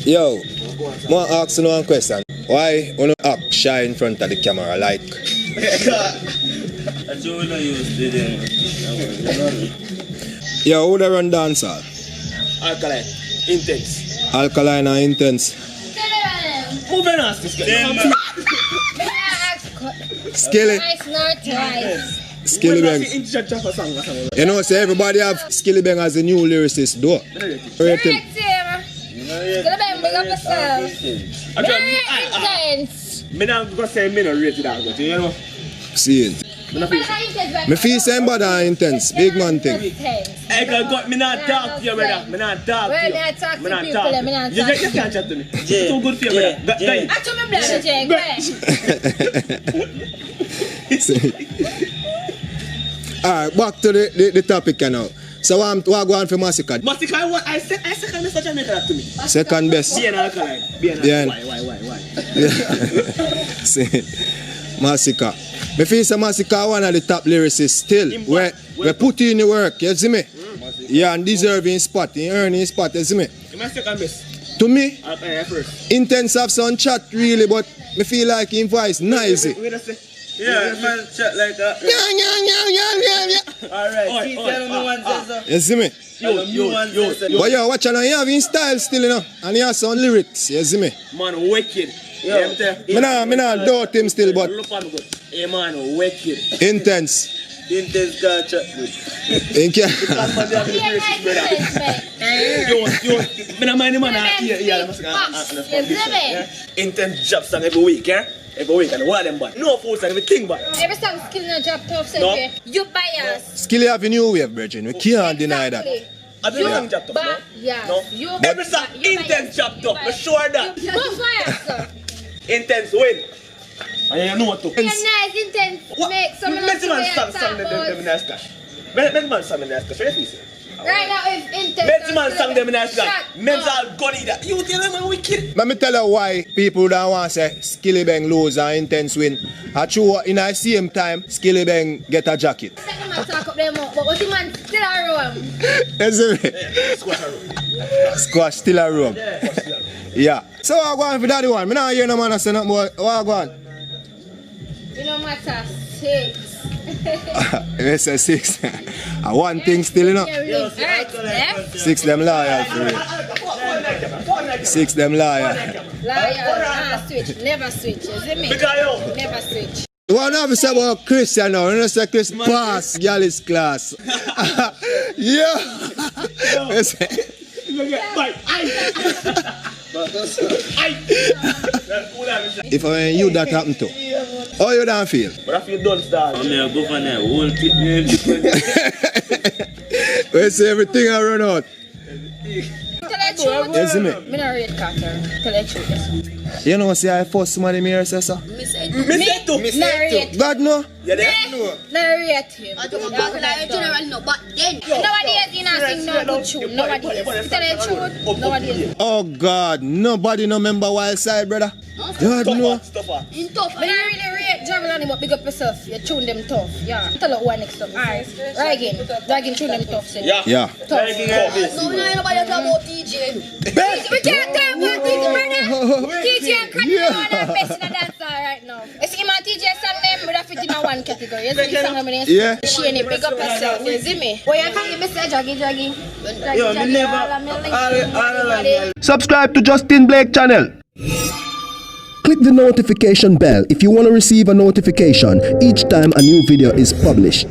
Yo, I want to ask you one question. Why you not act shy in front of the camera like? That's what we don't use today. Yo, who the run dancehall? Alkaline. Intense. Alkaline and Intense. Move on, ask this guy. Skilly. Twice, not twice. Skilly Bang. You know, say everybody have Skilly Bang as a new lyricist, though. Rate him. Skilly Bang, big up yourself. Very intense. I'm not going to say I'm not rated that, but you know. See it. Me feel same bad and Intense. Big man thing. Hey, God, me not talk to you, brother. Me not talk to you. Me not talk to Me not people, talk. me not You talk to can't chat to me. It's too good for you, brother. Go ahead. I told me blood, Jay. Go ahead. Alright, back to the topic now. So what go on for Massacre? Massacre, I second best Jamaica that to me. Second best. Be an Alkaline. Be an Yeah. Alkaline. Why? See, Massacre. Me feel say Massacre one of the top lyricists still. We put in the work, you see me? Yeah, and deserving spot, he earning spot, you see me? My second best. To me, Alkaline first. Intense have some chat really, but me feel like his voice noisy. Wait a sec. Yeah, man, chat like that. Alright, keep telling me one says You see me? yo. But yo, watch out, he have his style still, you know, and he has some lyrics, you see me? Man, wicked. Me nah doubt him still, but Look at me good. Hey, man, wicked. Intense. Intense guy chat good. Thank you. Me not mind the man. Intense job song every week, yeah? Every week, and one of them bad. No fools and everything bad. Every song skill in a job tough, so No. you bias. Skilly have a new wave, Virgin. We can't deny that. I don't know job tough, no? Yeah. No? You Every song you intense bias. job tough, I'm sure that. You bias, sir. Intense win. And you know what to. You're nice, intense. Make some of Make the man way I song talk them about. in that cash. Make man song them in that cash. What you say? Right now, if intense. Make man song them in that Shut cash. Men's up. all gunny that. You tell them I'm wicked. Let me tell you why people don't want to say Skilly Bang lose and Intense win. I true in the same time, Skilly Bang get a jacket. Second man talk up them up, but what the man still a room. You see me? Squash still a room. Yeah. So what go on for that one? I don't hear no man say nothing more. What go on? You know matter 6. You say 6. And one thing still, you know. Alright, left. 6 them loyal for it. 6 them loyal. Liar, switch, never switch. You see me? Never switch. What have to say about Chris, you know? You know, say Chris pass Galley's class. Yeah. You say, if you that happen to, how you don't feel? But I feel done, star. I'm here, go for that. Whole tip me in the We say everything I run out. Tell the truth. You see me? Me not rate Carter. Tell the truth. You know, say I first somebody me here, say so. Me not rate. God no. Yeah, there. Not rate him. I don't know like general no, but then Nowadays, you not sing no good tune. Nowadays. Tell the truth. Nowadays. Oh God, nobody no member Wild Side, brother. God no. in tough. Me not really rate Javel on him, but big up yourself. You tune them tough. Yeah. Tell her one next time. Alright. Dragging tune them tough. Say. Yeah. Tough. No, no, nobody talk about TJ. We can't talk about TJ, brother. TJ and Cranny are one of the best in the dance right now. You see my TJ song them, we have fit in a one category. You see the song them in Yeah. Shane, pick up yourself. You see me? What you think you say, Jaggy? Yo, me never. All Subscribe to Justin Blake channel. Click the notification bell if you want to receive a notification each time a new video is published.